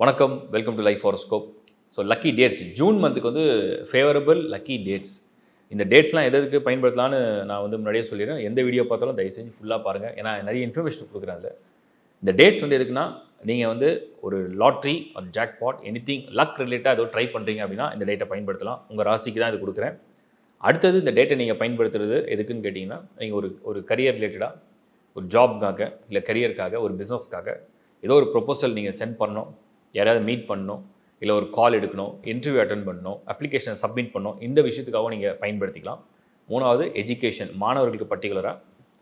வணக்கம், welcome to life horoscope. So lucky dates June மந்த்துக்கு வந்து ஃபேவரபிள் லக்கி டேட்ஸ். இந்த டேட்ஸ்லாம் எதுக்கு பயன்படுத்தலான்னு நான் வந்து முன்னாடியே சொல்லிடுறேன். எந்த வீடியோ பார்த்தாலும் தயவு செஞ்சு ஃபுல்லாக பாருங்கள். ஏன்னா நிறைய இன்ஃபர்மேஷன் கொடுக்குறேன் அதில். இந்த டேட்ஸ் வந்து எதுக்குன்னா, நீங்கள் வந்து ஒரு லாட்ரி ஒரு ஜாக்பாட் எனிதிங் லக் ரிலேட்டாக ஏதோ ட்ரை பண்ணுறீங்க அப்படின்னா இந்த டேட்டை பயன்படுத்தலாம். உங்கள் ராசிக்கு தான் இது கொடுக்குறேன். அடுத்தது இந்த டேட்டை நீங்கள் பயன்படுத்துறது எதுக்குன்னு கேட்டிங்கன்னா, நீங்கள் ஒரு கரியர் ரிலேட்டடாக ஒரு ஜாப்க்காக இல்லை கரியருக்காக ஒரு பிஸ்னஸ்க்காக ஏதோ ஒரு ப்ரொபோசல் நீங்கள் சென்ட் பண்ணணும், யாராவது மீட் பண்ணணும், இல்லை ஒரு கால் எடுக்கணும், இன்டர்வியூ அட்டன் பண்ணணும், அப்ளிகேஷனை சப்மிட் பண்ணணும், இந்த விஷயத்துக்காகவும் நீங்கள் பயன்படுத்திக்கலாம். மூணாவது எஜுகேஷன், மாணவர்களுக்கு பர்டிகுலராக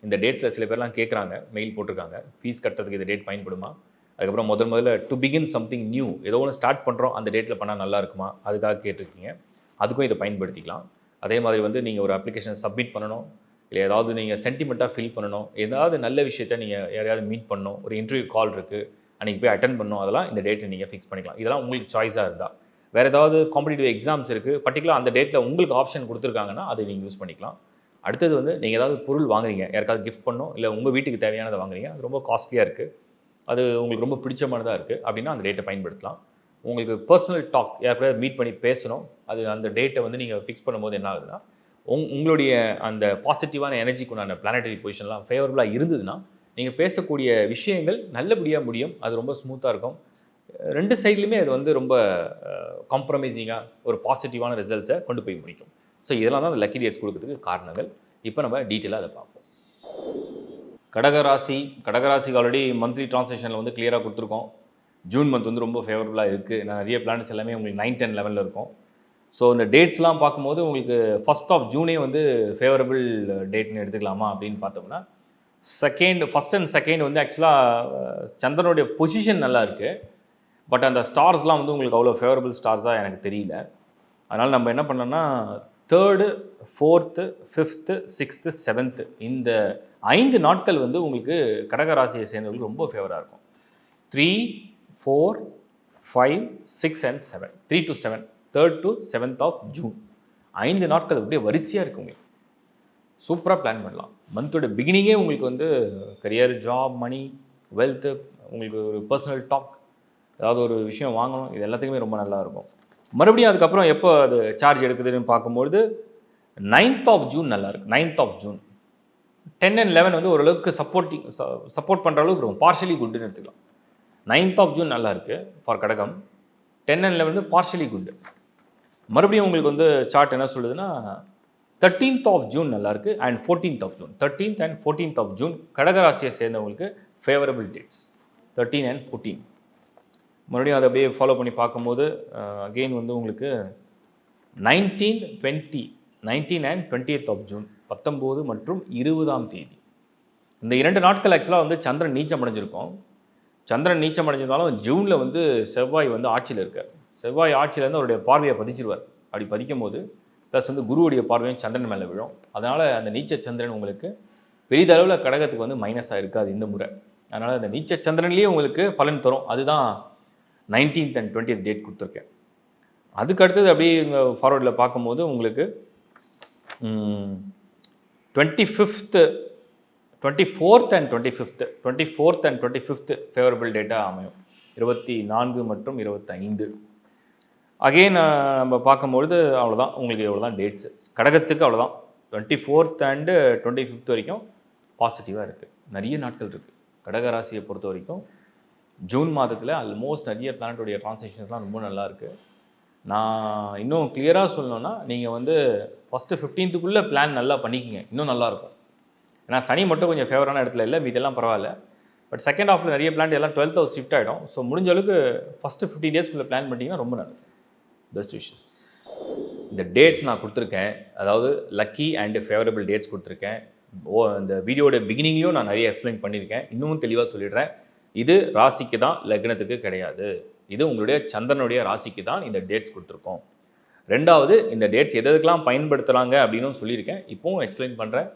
இந்த டேட்ஸில் சில பேர்லாம் கேட்குறாங்க, மெயில் போட்டிருக்காங்க, ஃபீஸ் கட்டுறதுக்கு இந்த டேட் பயன்படுமா, அதுக்கப்புறம் முதல்ல டு பிகின் சம்திங் நியூ, ஏதோ ஒன்று ஸ்டார்ட் பண்ணுறோம் அந்த டேட்டில் பண்ணால் நல்லா இருக்குமா, அதுக்காக கேட்டிருக்கீங்க, அதுக்கும் இதை பயன்படுத்திக்கலாம். அதே மாதிரி வந்து நீங்கள் ஒரு அப்ளிகேஷன் சப்மிட் பண்ணணும், இல்லை ஏதாவது நீங்கள் சென்டிமெண்ட்டாக ஃபில் பண்ணணும், ஏதாவது நல்ல விஷயத்த நீங்கள் யாரையாவது மீட் பண்ணணும், ஒரு இன்டர்வியூ கால் இருக்குது அன்றைக்கி போய் அட்டன் பண்ணணும், அதெல்லாம் இந்த டேட்டை நீங்கள் ஃபிக்ஸ் பண்ணிக்கலாம். இதெல்லாம் உங்களுக்கு சாய்ஸாக இருந்தால். வேறு ஏதாவது காம்படிட்டிவ் எக்ஸாம்ஸ் இருக்குது, பர்டிகுலர் அந்த டேட்டில் உங்களுக்கு ஆப்ஷன் கொடுத்துருக்காங்கன்னா அதை நீங்கள் யூஸ் பண்ணிக்கலாம். அடுத்தது வந்து நீங்கள் ஏதாவது பொருள் வாங்குறீங்க, யாருக்காவது கிஃப்ட் பண்ணணும், இல்லை உங்கள் வீட்டுக்கு தேவையானதை வாங்குறீங்க, அது ரொம்ப காஸ்ட்லியாக இருக்குது, அது உங்களுக்கு ரொம்ப பிடிச்சமானதாக இருக்குது அப்படின்னா அந்த டேட்டை பயன்படுத்தலாம். உங்களுக்கு பர்சனல் டாக் யாருக்காவது மீட் பண்ணி பேசணும், அது அந்த டேட்டை வந்து நீங்கள் ஃபிக்ஸ் பண்ணும்போது என்ன ஆகுதுன்னா, உங்களுடைய அந்த பாசிட்டிவான எனர்ஜிக்கு உண்டான பிளானட்டரி பொசிஷன்லாம் ஃபேவரபுளாக இருந்ததுன்னா நீங்கள் பேசக்கூடிய விஷயங்கள் நல்லபடியாக முடியும். அது ரொம்ப ஸ்மூத்தாக இருக்கும். ரெண்டு சைட்லையுமே அது வந்து ரொம்ப காம்ப்ரமைசிங்காக ஒரு பாசிட்டிவான ரிசல்ட்ஸை கொண்டு போய் முடிக்கும். ஸோ இதெல்லாம் தான் அந்த லக்கி டேட்ஸ் கொடுக்கறதுக்கு காரணங்கள். இப்போ நம்ம டீட்டெயிலாக அதை பார்ப்போம். கடகராசிக்கு ஆல்ரெடி மந்த்லி ட்ரான்சாக்ஷனில் வந்து கிளியராக கொடுத்துருக்கோம். ஜூன் மந்த் வந்து ரொம்ப ஃபேவரபுளாக இருக்குது. நான் நிறைய பிளான்ஸ் எல்லாமே உங்களுக்கு 9, 10 லெவலில் இருக்கும். ஸோ இந்த டேட்ஸ்லாம் பார்க்கும்போது உங்களுக்கு ஃபஸ்ட் ஆஃப் ஜூனே வந்து ஃபேவரபிள் டேட்னு எடுத்துக்கலாமா அப்படின்னு பார்த்தோம்னா, ஃபஸ்ட் அண்ட் செகண்ட் வந்து ஆக்சுவலாக சந்திரனுடைய பொசிஷன் நல்லா இருக்குது. பட் அந்த ஸ்டார்ஸ்லாம் வந்து உங்களுக்கு அவ்வளோ ஃபேவரபிள் ஸ்டார்ஸாக எனக்கு தெரியல. அதனால் நம்ம என்ன பண்ணோம்னா 3rd, 4th, 5th, 6th, 7th இந்த 5 நாட்கள் வந்து உங்களுக்கு கடகராசியை சேர்ந்தவங்களுக்கு ரொம்ப ஃபேவராக இருக்கும். 3, 4, 5, 6 and 7, 3 to 7, 3rd to 7th of June 5 நாட்கள் அப்படியே வரிசையாக இருக்குது. உங்களுக்கு சூப்பராக பிளான் பண்ணலாம். மந்தோட பிகினிங்கே உங்களுக்கு வந்து கரியர், ஜாப், மணி, வெல்த்து, உங்களுக்கு ஒரு பர்சனல் டாக், ஏதாவது ஒரு விஷயம் வாங்கணும், இது எல்லாத்துக்குமே ரொம்ப நல்லாயிருக்கும். மறுபடியும் அதுக்கப்புறம் எப்போ அது சார்ஜ் எடுக்குதுன்னு பார்க்கும்பொழுது 9th of June நல்லாயிருக்கு. 9th of June 10 and 11 வந்து ஓரளவுக்கு சப்போர்ட் பண்ணுற அளவுக்கு இருக்கும். பார்ஷலி குட்டுன்னு எடுத்துக்கலாம். 9th of June நல்லாயிருக்கு ஃபார் கடகம். 10 and 11 வந்து பார்ஷலி குட்டு. மறுபடியும் உங்களுக்கு வந்து சார்ட் என்ன சொல்லுதுன்னா 13th of June நல்லாயிருக்கு and 14th of June 13th and 14th of June கடகராசியை சேர்ந்தவங்களுக்கு ஃபேவரபிள் டேட்ஸ் 13 and 14. மறுபடியும் அதை அப்படியே ஃபாலோ பண்ணி பார்க்கும்போது அகெயின் வந்து உங்களுக்கு 19, 20 19 and 20th of June 19 மற்றும் 20ஆம் தேதி இந்த 2 நாட்கள் ஆக்சுவலாக வந்து சந்திரன் நீச்சம் அடைஞ்சிருக்கும். சந்திரன் நீச்சம் அடைஞ்சிருந்தாலும் ஜூனில் வந்து செவ்வாய் வந்து ஆட்சியில் இருக்கார். செவ்வாய் ஆட்சியிலேருந்து அவருடைய பார்வையை பதிச்சிருவார். அப்படி பதிக்கும் போது ப்ளஸ் வந்து குருவுடைய பார்வையும் சந்திரன் மேலே விழும். அதனால் அந்த நீச்ச சந்திரன் உங்களுக்கு பெரிதளவில் கடகத்துக்கு வந்து மைனஸாக இருக்காது இந்த முறை. அதனால் அந்த நீச்ச சந்திரன்லேயே உங்களுக்கு பலன் தரும். அதுதான் 19th and 20th டேட் கொடுத்துருக்கேன். அதுக்கு அடுத்தது அப்படியே இங்கே ஃபார்வர்டில் பார்க்கும்போது உங்களுக்கு 24th and 25th ஃபேவரபிள் டேட்டாக அமையும். 24 மற்றும் 25. அகெயின் நம்ம பார்க்கும்பொழுது அவ்வளோதான், உங்களுக்கு எவ்வளோ தான் டேட்ஸு கடகத்துக்கு அவ்வளோதான். 24th and 25th வரைக்கும் பாசிட்டிவாக இருக்குது. நிறைய நாட்கள் இருக்குது கடகராசியை பொறுத்த வரைக்கும். ஜூன் மாதத்தில் ஆல்மோஸ்ட் நிறைய பிளானட்டுடைய ட்ரான்சாக்ஷன்ஸ்லாம் ரொம்ப நல்லா இருக்குது. நான் இன்னும் கிளியராக சொல்லணுன்னா நீங்கள் வந்து ஃபஸ்ட்டு 15th பிளான் நல்லா பண்ணிக்கிங்க, இன்னும் நல்லாயிருக்கும். ஏன்னா சனி மட்டும் கொஞ்சம் ஃபேவரான இடத்துல இல்லை, மீதெல்லாம் பரவாயில்ல. பட் செகண்ட் ஹாஃபில் நிறைய பிளான் எல்லாம் 12th house ஷிஃப்ட் ஆகிடும். ஸோ முடிஞ்ச அளவுக்கு ஃபஸ்ட்டு 15 days பிளான் பண்ணிட்டீங்கன்னா ரொம்ப நல்லது. Best wishes. இந்த டேட்ஸ் நான் கொடுத்துருக்கேன், அதாவது லக்கி அண்ட் ஃபேவரபிள் டேட்ஸ் கொடுத்துருக்கேன். இந்த வீடியோட பிகினிங்லேயும் நான் நிறைய எக்ஸ்பிளைன் பண்ணியிருக்கேன். இன்னமும் தெளிவாக சொல்லிடுறேன். இது ராசிக்கு தான், லக்னத்துக்கு கிடையாது. இது உங்களுடைய சந்திரனுடைய ராசிக்கு தான் இந்த டேட்ஸ் கொடுத்துருக்கோம். ரெண்டாவது, இந்த டேட்ஸ் எதுக்கெல்லாம் பயன்படுத்துகிறாங்க அப்படின்னு சொல்லியிருக்கேன், இப்போவும் எக்ஸ்பிளைன் பண்ணுறேன்.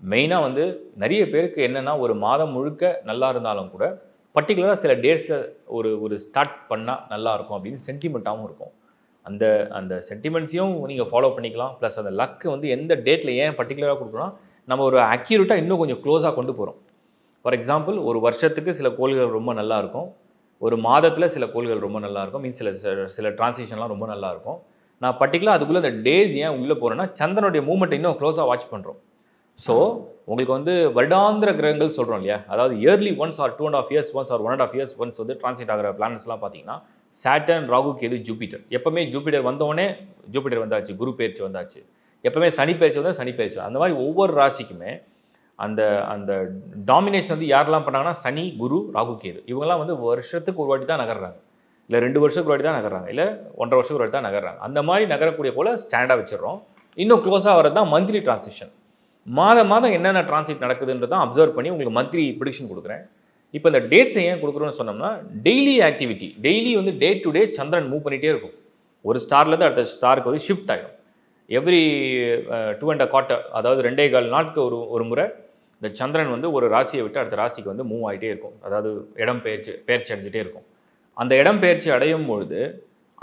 மெயினாக வந்து நிறைய பேருக்கு என்னென்னா ஒரு மாதம் முழுக்க நல்லா இருந்தாலும் கூட பர்டிகுலராக சில டேட்ஸில் ஒரு ஸ்டார்ட் பண்ணால் நல்லாயிருக்கும் அப்படின்னு சென்டிமெண்ட்டாகவும் இருக்கும். அந்த சென்டிமெண்ட்ஸையும் நீங்கள் ஃபாலோ பண்ணிக்கலாம். ப்ளஸ் அந்த லக்கு வந்து எந்த டேட்டில் ஏன் பர்டிகுலராக கொடுக்குறோன்னா நம்ம ஒரு அக்யூரேட்டாக இன்னும் கொஞ்சம் க்ளோஸாக கொண்டு போகிறோம். ஃபார் எக்ஸாம்பிள் ஒரு வருஷத்துக்கு சில கோள்கள் ரொம்ப நல்லாயிருக்கும், ஒரு மாதத்தில் சில கோள்கள் ரொம்ப நல்லாயிருக்கும், மீன்ஸ் சில டிரான்சிஷன்லாம் ரொம்ப நல்லாயிருக்கும். நான் பர்டிகுலராக அதுக்குள்ளே இந்த டேஸ் ஏன் உள்ளே போகிறேன்னா, சந்திரனுடைய மூவ்மெண்ட் இன்னும் க்ளோஸாக வாட்ச் பண்ணுறோம். ஸோ உங்களுக்கு வந்து வருடாந்திர கிரகங்கள் சொல்கிறோம் இல்லையா, அதாவது yearly once or 2.5 years once or 1.5 years once வந்து டிரான்சிட் ஆகிற பிளானட்ஸ்லாம் பார்த்தீங்கன்னா சாட்டர்ன், ராகு, கேது, ஜூபிட்டர். எப்பவுமே ஜூபிட்டர் வந்தோடனே ஜூபிட்டர் வந்தாச்சு, குரு பயிற்சி வந்தாச்சு. எப்பவுமே சனி பயிற்சி வந்தால் சனி பயிற்சி. அந்த மாதிரி ஒவ்வொரு ராசிக்குமே அந்த அந்த டாமினேஷன் வந்து யாரெல்லாம் பண்ணாங்கன்னா சனி, குரு, ராகு, கேது இவங்கெல்லாம் வந்து வருஷத்துக்கு ஒரு வாட்டி தான் நகர்றாங்க, இல்லை 2 வருஷத்துக்கு ஒரு வாட்டி தான் நகர்றாங்க, இல்லை 1.5 வருஷத்துக்கு ஒரு வாட்டி தான் நகர்றாங்க. அந்த மாதிரி நகரக்கூடிய போல் ஸ்டாண்டாக வச்சிடறோம். இன்னும் க்ளோஸாக வரது தான் மந்த்லி டிரான்சிஷன். மாதம் என்னென்ன டிரான்சிட் நடக்குதுன்றதான் அப்சர்வ் பண்ணி உங்களுக்கு மந்த்லி ப்ரிடிக்ஷன் கொடுக்குறேன். இப்போ இந்த டேட்ஸை ஏன் கொடுக்குறோன்னு சொன்னோம்னா, டெய்லி ஆக்டிவிட்டி, டெய்லி வந்து day to day Chandran move பண்ணிகிட்டே இருக்கும். ஒரு ஸ்டார்லேருந்து அடுத்த ஸ்டாருக்கு வந்து ஷிஃப்ட் ஆகிடும். எவ்ரி 2.25 அதாவது 2.25 நாட்களுக்கு ஒரு முறை இந்த சந்திரன் வந்து ஒரு ராசியை விட்டு அடுத்த ராசிக்கு வந்து மூவ் ஆகிட்டே இருக்கும். அதாவது இடம் பெயர்ச்சி அடைஞ்சிட்டே இருக்கும். அந்த இடம் பெயர்ச்சி அடையும் பொழுது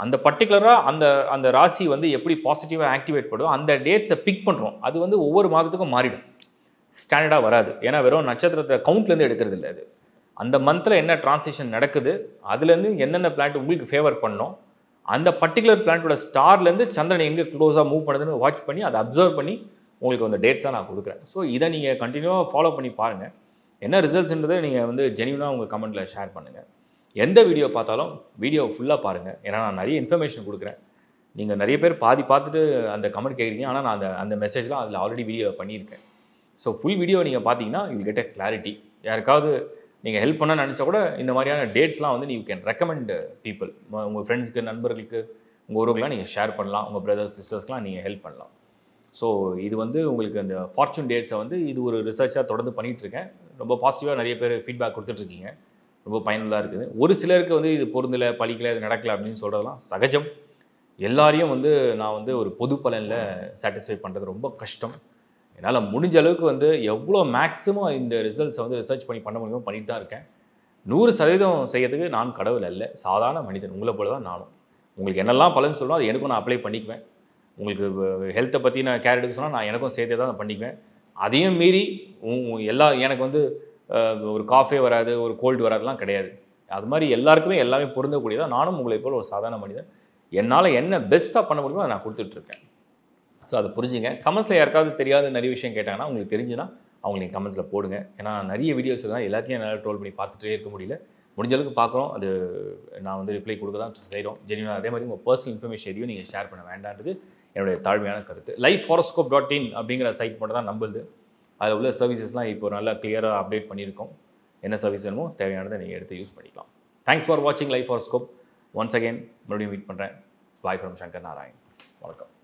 அந்த பர்டிகுலராக அந்த ராசி வந்து எப்படி பாசிட்டிவாக ஆக்டிவேட் பண்ணுதோ அந்த டேட்ஸை பிக் பண்ணுறோம். அது வந்து ஒவ்வொரு மாதத்துக்கும் மாறிடும், ஸ்டாண்டர்டாக வராது. ஏன்னா வெறும் நட்சத்திரத்தை கவுண்ட்லேருந்து எடுக்கிறது இல்லை. அது அந்த மந்தில் என்ன டிரான்சிஷன் நடக்குது, அதுலேருந்து என்னென்ன பிளான்ட் உங்களுக்கு ஃபேவர் பண்ணோம், அந்த பர்டிகுலர் பிளான்ட்டோட ஸ்டார்லேருந்து சந்திரன் எங்கே க்ளோஸாக மூவ் பண்ணுதுன்னு வாட்ச் பண்ணி அதை அப்சர்வ் பண்ணி உங்களுக்கு அந்த டேட்ஸாக நான் கொடுக்குறேன். ஸோ இதை நீங்கள் கண்டினியூவாக ஃபாலோ பண்ணி பாருங்கள். என்ன ரிசல்ட்ஸ்ன்றதை நீங்கள் வந்து ஜென்யூனாக உங்கள் கமெண்ட்டில் ஷேர் பண்ணுங்கள். எந்த வீடியோ பார்த்தாலும் வீடியோ ஃபுல்லாக பாருங்கள். ஏன்னா நான் நிறைய இன்ஃபர்மேஷன் கொடுக்குறேன். நீங்கள் நிறைய பேர் பாதி பார்த்துட்டு அந்த கமெண்ட் கேட்குறீங்க, ஆனால் நான் அந்த மெசேஜ்லாம் அதில் ஆல்ரெடி வீடியோ பண்ணியிருக்கேன். ஸோ ஃபுல் வீடியோ நீங்கள் பார்த்தீங்கன்னா யூ கெட் எ கிளாரிட்டி. யாருக்காவது நீங்கள் ஹெல்ப் பண்ண நினச்சா கூட இந்த மாதிரியான டேட்ஸ்லாம் வந்து யூ கேன் ரெக்கமெண்ட் பீப்புள். உங்கள் ஃப்ரெண்ட்ஸுக்கு, நண்பர்களுக்கு, உங்கள் உறவுகளாம் நீங்கள் ஷேர் பண்ணலாம். உங்கள் பிரதர்ஸ் சிஸ்டர்ஸ்லாம் நீங்கள் ஹெல்ப் பண்ணலாம். ஸோ இது வந்து உங்களுக்கு அந்த ஃபார்ச்சூன் டேட்ஸை வந்து இது ஒரு ரிசர்ச்சாக தொடர்ந்து பண்ணிகிட்ருக்கேன். ரொம்ப பாசிட்டிவாக நிறைய பேர் ஃபீட்பேக் கொடுத்துட்ருக்கீங்க. ரொம்ப பயனுள்ளதாக இருக்குது. ஒரு சிலருக்கு வந்து இது பொருந்தலை, பழிக்கலை, இது நடக்கலை அப்படின்னு சொல்கிறதெல்லாம் சகஜம். எல்லாரையும் வந்து நான் வந்து ஒரு பொது பலனில் சாட்டிஸ்ஃபை பண்ணுறது ரொம்ப கஷ்டம். என்னால் முடிஞ்ச அளவுக்கு வந்து எவ்வளோ மேக்ஸிமம் இந்த ரிசல்ட்ஸை வந்து ரிசர்ச் பண்ண முடியுமோ பண்ணிட்டு தான் இருக்கேன். 100% செய்யறதுக்கு நான் கடவுள் அல்ல, சாதாரண மனிதன், உங்களை போல தான் நானும். உங்களுக்கு என்னெல்லாம் பலன் சொல்லணும் அது எனக்கும் நான் அப்ளை பண்ணிக்குவேன். உங்களுக்கு ஹெல்த்தை பற்றி நான் கேர் எடுக்க சொன்னால் நான் எனக்கும் சேர்த்தே தான் பண்ணிக்குவேன். அதையும் மீறி எனக்கு வந்து ஒரு காஃபே வராது, ஒரு கோல்டு வராதுலாம் கிடையாது. அது மாதிரி எல்லாருக்குமே எல்லாமே பொருந்தக்கூடியதான். நானும் உங்களை போல் ஒரு சாதாரண மனிதன். என்னால் என்ன பெஸ்ட்டாக பண்ண முடியுமோ அதை நான் கொடுத்துட்ருக்கேன். ஸோ அதை புரிஞ்சுங்க. கமெண்ட்ஸில் யாருக்காவது தெரியாத நிறைய விஷயம் கேட்டாங்கன்னா உங்களுக்கு தெரிஞ்சுன்னா அவங்க நீங்கள் கமெண்ட்ஸில் போடுங்க. ஏன்னா நிறைய வீடியோஸ் தான் எல்லாத்தையும் என்னால் ட்ரோல் பண்ணி பார்த்துட்டே இருக்க முடியல. முடிஞ்ச அளவுக்கு பார்க்குறோம். அது நான் வந்து ரிப்ளை கொடுக்க தான் செய்கிறோம் ஜென்யூனாக. அதே மாதிரி உங்கள் பர்சனல் இன்ஃபர்மேஷன் எதையும் நீங்கள் ஷேர் பண்ண வேண்டான்றது என்னுடைய தாழ்மையான கருத்து. lifehoroscope.in அப்படிங்கிற சைட் மட்டும் தான் நம்புது. அதில் உள்ள சர்வீசஸ்லாம் இப்போ நல்லா கிளியராக அப்டேட் பண்ணியிருக்கோம். என்ன சர்வீஸ் வேணுமோ தேவையானதை நீங்கள் எடுத்து யூஸ் பண்ணிக்கலாம். தேங்க்ஸ் ஃபார் வாட்சிங் லைஃப் ஹாரோஸ்கோப். ஒன்ஸ் அகெயின் மறுபடியும் மீட் பண்ணுறேன். Bye from Shankar Narayan. வணக்கம்.